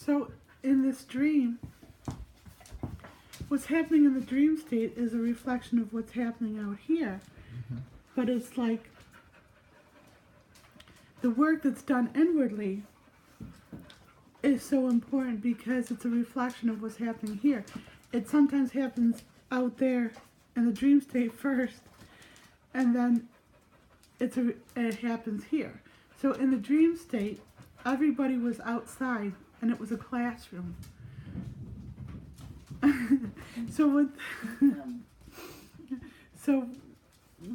So in this dream, what's happening in the dream state is a reflection of what's happening out here. But it's like the work that's done inwardly is so important because it's a reflection of what's happening here. It sometimes happens out there in the dream state first, and then it happens here. So in the dream state, everybody was outside, and it was a classroom. So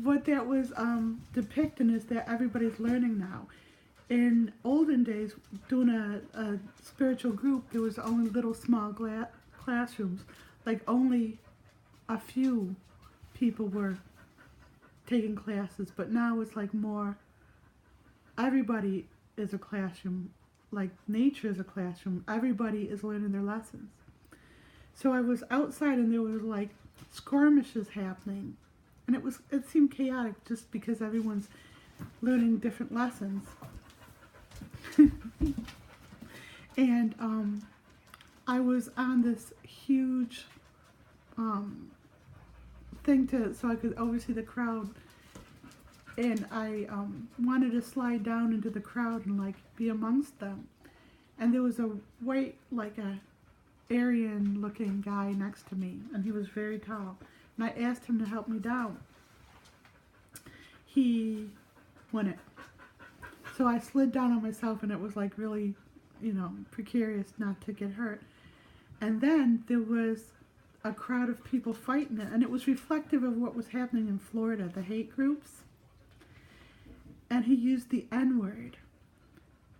what that was depicting is that everybody's learning now. In olden days, doing a spiritual group, there was only little small classrooms. Like only a few people were taking classes, but now it's like more, everybody is a classroom. Like nature is a classroom. Everybody is learning their lessons. So I was outside and there was like skirmishes happening. And it seemed chaotic just because everyone's learning different lessons. And I was on this huge thing so I could oversee the crowd. And I wanted to slide down into the crowd and like be amongst them. And there was a white, like a Aryan looking guy next to me, and he was very tall. And I asked him to help me down. He wouldn't. So I slid down on myself, and it was like really, precarious not to get hurt. And then there was a crowd of people fighting it, and it was reflective of what was happening in Florida, the hate groups. And he used the N-word.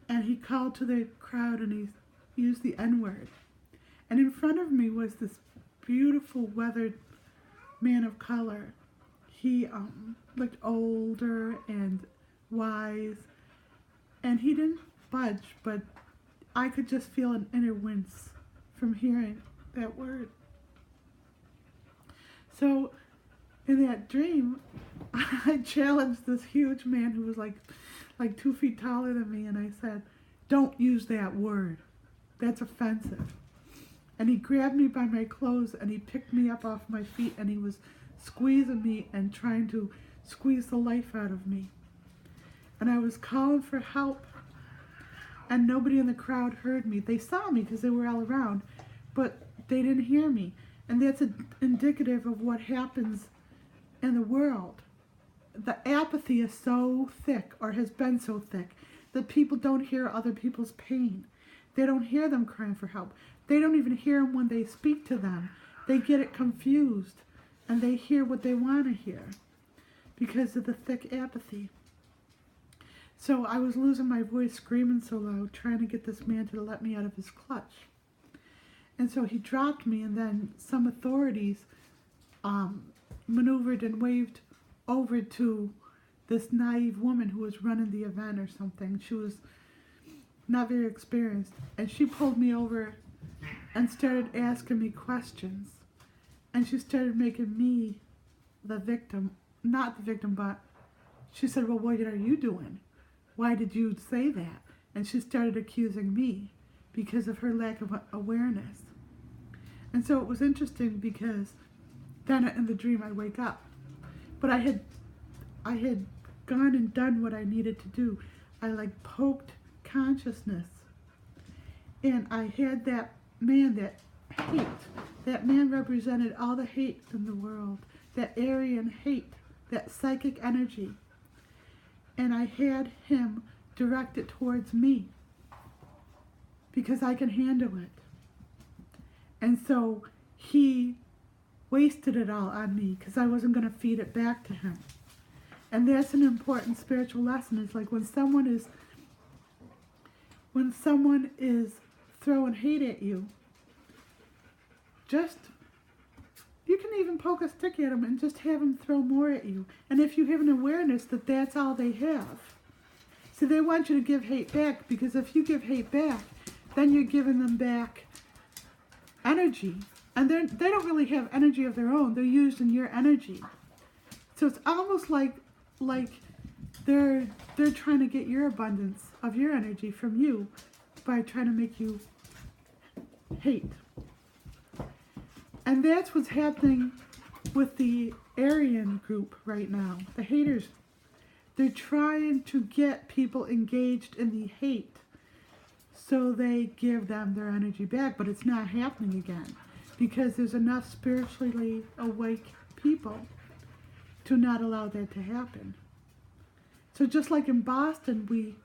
And he called to the crowd, and he used the N-word. And in front of me was this beautiful, weathered man of color. He looked older and wise, and he didn't budge, but I could just feel an inner wince from hearing that word. So in that dream, I challenged this huge man who was like 2 feet taller than me, and I said, "Don't use that word. That's offensive." And he grabbed me by my clothes and he picked me up off my feet and he was squeezing me and trying to squeeze the life out of me. And I was calling for help, and nobody in the crowd heard me. They saw me because they were all around, but they didn't hear me. And that's indicative of what happens in the world. The apathy is so thick, or has been so thick, that people don't hear other people's pain. They don't hear them crying for help. They don't even hear them when they speak to them. They get it confused, and they hear what they want to hear because of the thick apathy. So I was losing my voice, screaming so loud, trying to get this man to let me out of his clutch. And so he dropped me, and then some authorities maneuvered and waved over to this naive woman who was running the event or something. She was not very experienced, and she pulled me over and started asking me questions. And she started making me the victim, not the victim, but she said, "Well, what are you doing? Why did you say that?" And she started accusing me because of her lack of awareness. And so it was interesting because then in the dream I wake up. But I had gone and done what I needed to do. I like poked consciousness. And I had that man, that hate. That man represented all the hate in the world. That Aryan hate, that psychic energy. And I had him direct it towards me because I can handle it. And so he wasted it all on me because I wasn't going to feed it back to him. And that's an important spiritual lesson. It's like when someone is throwing hate at you, you can even poke a stick at them and just have them throw more at you. And if you have an awareness that that's all they have. So they want you to give hate back, because if you give hate back, then you're giving them back energy. And they don't really have energy of their own. They're using your energy. So it's almost like they're trying to get your abundance of your energy from you by trying to make you hate. And that's what's happening with the Aryan group right now, the haters. They're trying to get people engaged in the hate so they give them their energy back, but it's not happening again because there's enough spiritually awake people to not allow that to happen. So just like in Boston, we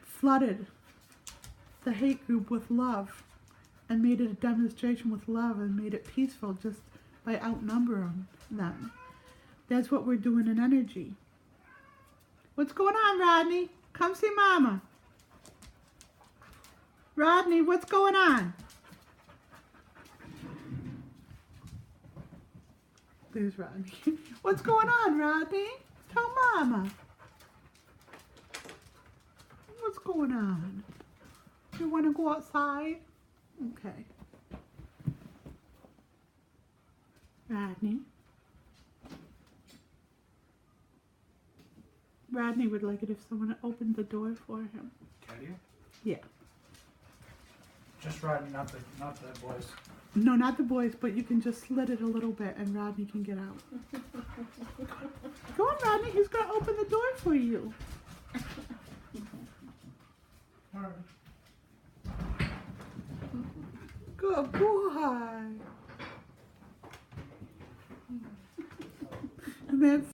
flooded the hate group with love and made it a demonstration with love and made it peaceful just by outnumbering them. That's what we're doing in energy. What's going on, Rodney? Come see Mama. Rodney, what's going on? There's Rodney. What's going on, Rodney? Tell Mama. What's going on? You want to go outside? Okay. Rodney. Rodney would like it if someone opened the door for him. Can you? Yeah. Just Rodney, not the boys. No, not the boys, but you can just slit it a little bit and Rodney can get out. Go on, Rodney. He's going to open the door for you. All right. Good boy. And that's